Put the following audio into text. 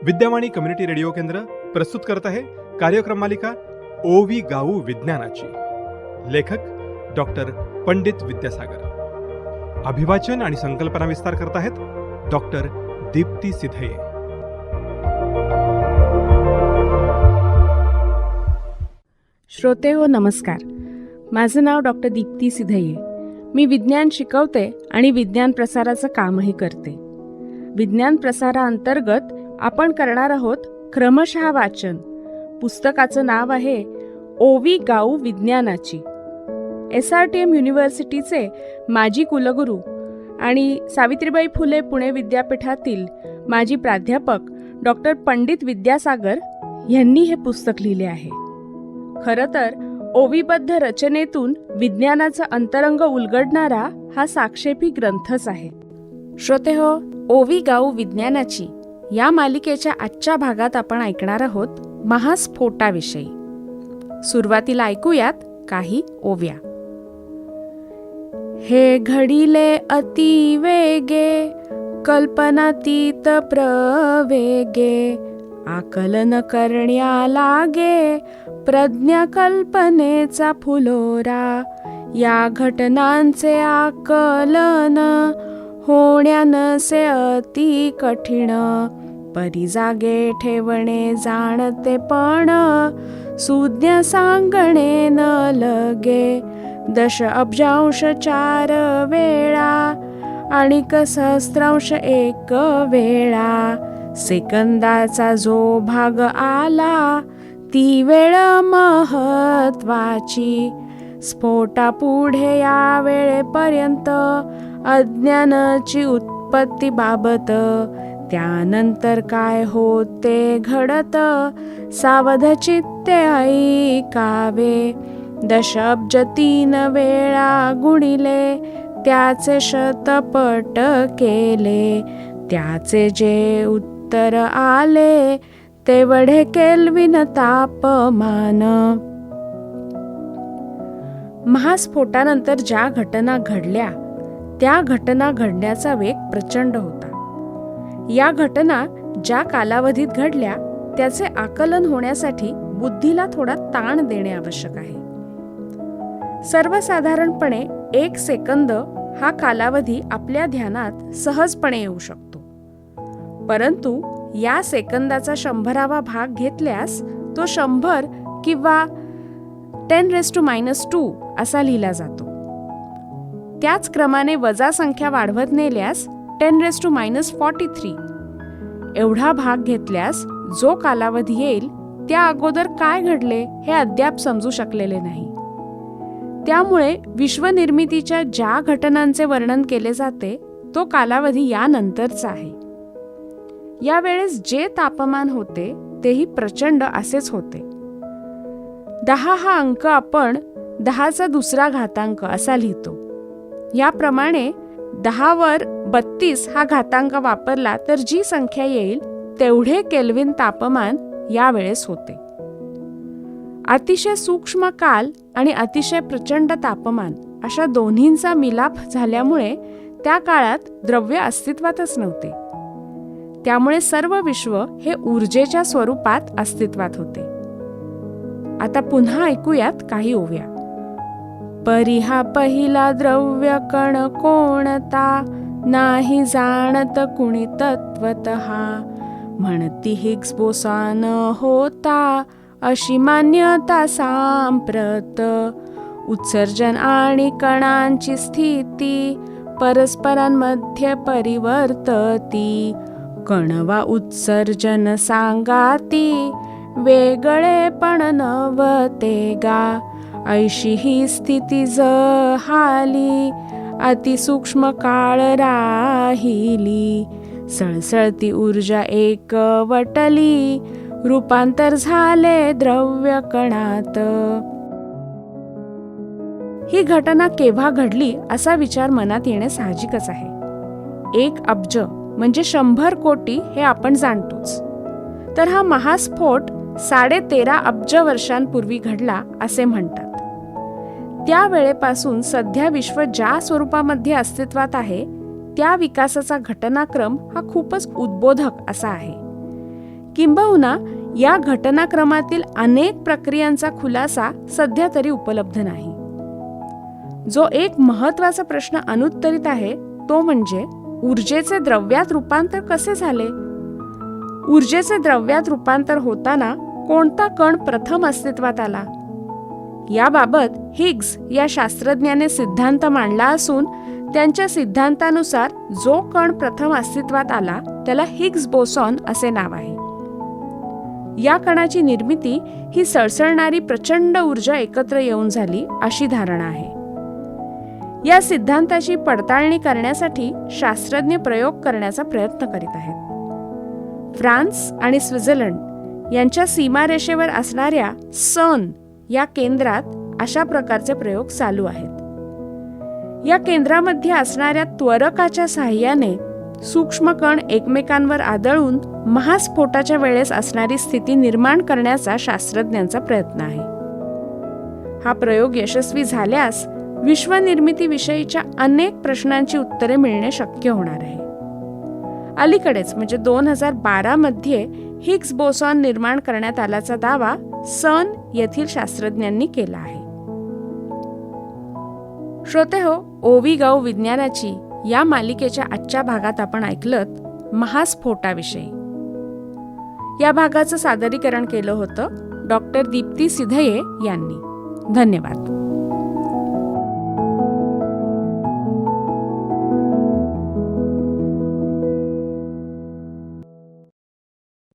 Vidyavani community radio केंद्र प्रस्तुत करत आहे कार्यक्रम मालिका ओवी गाऊ विज्ञानाची. लेखक डॉक्टर पंडित विद्यासागर. अभिवाचन आणि संकल्पना विस्तार करत आहेत डॉक्टर दीप्ती सिधये. श्रोते हो, नमस्कार. माझं नाव डॉक्टर दीप्ती सिधये. मी विज्ञान शिकवते आणि विज्ञान प्रसाराचं कामही करते. विज्ञान प्रसाराअंतर्गत आपण करणार आहोत क्रमशः वाचन. पुस्तकाचं नाव आहे ओवी गाऊ विज्ञानाची. SRTM युनिव्हर्सिटीचे माजी कुलगुरू आणि सावित्रीबाई फुले पुणे विद्यापीठातील माजी प्राध्यापक डॉक्टर पंडित विद्यासागर यांनी हे पुस्तक लिहिले आहे. खरं तर ओवीबद्ध रचनेतून विज्ञानाचं अंतरंग उलगडणारा हा साक्षेपी ग्रंथच आहे. श्रोते हो, ओवी गाऊ विज्ञानाची या मालिकेच्या आजच्या भागात आपण ऐकणार आहोत महास्फोटाविषयी. सुरुवातीला ऐकूयात काही ओव्या. हे घडिले अति वेगे, कल्पनातीत प्रवेगे, आकलन करण्या लागे, प्रज्ञा कल्पनेचा फुलोरा. या घटनांचे आकलन होण्या नसे अति कठीण, परी जागे ठेवणे जाणते पण, सुज्ञ सांगणे न लगे. 10 अब्जांश 4 वेळा, आणि सहस्रांश 1 वेळा. सेकंदाचा जो भाग आला, ती वेळ महत्वाची. स्फोटापुढे या वेळेपर्यंत अज्ञानाची उत्पत्ती बाबत, त्यानंतर काय होते घडत, सावध चित्ते ऐकावे. 10 अब्ज 3 वेळा गुणिले, त्याचे शतपट केले, त्याचे जे उत्तर आले, तेवढे केल्विन तापमान. महास्फोटानंतर ज्या घटना घडल्या त्या घटना घडण्याचा वेग प्रचंड होता. या घटना ज्या कालावधीत घडल्या त्याचे आकलन होण्यासाठी बुद्धीला थोडा ताण देणे आवश्यक आहे. सर्वसाधारणपणे 1 सेकंद हा कालावधी आपल्या ध्यानात सहजपणे येऊ शकतो. परंतु या सेकंदाचा 100वा भाग घेतल्यास तो 100 किंवा 10⁻² असा लिहिला जातो. त्याच क्रमाने वजा संख्या वाढवत नेल्यास 10⁻43 एवढा भाग घेतल्यास जो कालावधी येईल त्या अगोदर काय घडले हे अद्याप समजू शकलेले नाही. त्यामुळे विश्वनिर्मितीच्या ज्या घटनांचे वर्णन केले जाते तो कालावधी यानंतरचा आहे. यावेळेस जे तापमान होते तेही प्रचंड असेच होते. 10 हा अंक आपण 10चा 2रा घातांक असा लिहितो. याप्रमाणे 10 वर 32 हा घातांक वापरला तर जी संख्या येईल तेवढे केल्विन तापमान यावेळेस होते. अतिशय सूक्ष्म काल आणि अतिशय प्रचंड तापमान अशा दोन्हींचा मिलाप झाल्यामुळे त्या काळात द्रव्य अस्तित्वातच नव्हते. त्यामुळे सर्व विश्व हे ऊर्जेच्या स्वरूपात अस्तित्वात होते. आता पुन्हा ऐकूयात काही ओव्या. परी हा पहिला द्रव्य कण कोणता, नाही जाणत कुणी तत्वतः. म्हणती हिग्स बोसॉन होता, अशी मान्यता सांप्रत. उत्सर्जन आणि कणांची स्थिती परस्परांमध्ये परिवर्तती. कण वा उत्सर्जन सांगाती, वेगळे पण नवते गा. ऐशी ही स्थिती जहाली, अतिसूक्ष्म काळ राहिली. सळसळती ऊर्जा एकवटली, रूपांतर झाले द्रव्य कणात. ही घटना केव्हा घडली असा विचार मनात येणे साहजिकच आहे. 1 अब्ज म्हणजे 100 कोटी हे आपण जाणतोच. तर हा महास्फोट 13.5 अब्ज वर्षांपूर्वी घडला असे म्हणतात. त्यावेळेपासून सध्या विश्व ज्या स्वरूपामध्ये अस्तित्वात आहे त्या विकासाचा घटनाक्रम हा खूपच उद्बोधक असा आहे. किंबहुना या घटनाक्रमातील अनेक प्रक्रियांचा खुलासा सध्या तरी उपलब्ध नाही. जो एक महत्त्वाचा प्रश्न अनुत्तरित आहे तो म्हणजे ऊर्जेचे द्रव्यात रूपांतर कसे झाले? ऊर्जेचे द्रव्यात रूपांतर होताना कोणता कण प्रथम अस्तित्वात आला? याबाबत हिग्स या शास्त्रज्ञाने सिद्धांत मांडला असून त्यांच्या सिद्धांतानुसार जो कण प्रथम अस्तित्वात आला त्याला हिग्स बोसॉन असे नाव आहे. या कणाची निर्मिती ही सळसळणारी प्रचंड ऊर्जा एकत्र येऊन झाली अशी धारणा आहे. या सिद्धांताची पडताळणी करण्यासाठी शास्त्रज्ञ प्रयोग करण्याचा प्रयत्न करीत आहेत. फ्रान्स आणि स्वित्झर्लंड यांच्या सीमारेषेवर असणाऱ्या सर्न या केंद्रात अशा प्रकारचे प्रयोग चालू आहेत. या केंद्रामध्ये असणाऱ्या त्वरकाच्या साहाय्याने सूक्ष्म कण एकमेकांवर आदळून महास्फोटाच्या वेळेस असणारी स्थिती निर्माण करण्याचा शास्त्रज्ञांचा प्रयत्न आहे. हा प्रयोग यशस्वी झाल्यास विश्वनिर्मितीविषयीच्या अनेक प्रश्नांची उत्तरे मिळणे शक्य होणार आहे. अलीकडेच म्हणजे 2012 मध्ये हिग्स बोसॉन निर्माण करण्यात आल्याचा दावा सर्न येथील शास्त्रज्ञांनी केला आहे. श्रोतेहो, ओवी गाऊ विज्ञानाची या मालिकेच्या आजच्या भागात आपण ऐकलत महास्फोटाविषयी. या भागाचं सादरीकरण केलं होतं डॉक्टर दीप्ती सिधये यांनी. धन्यवाद.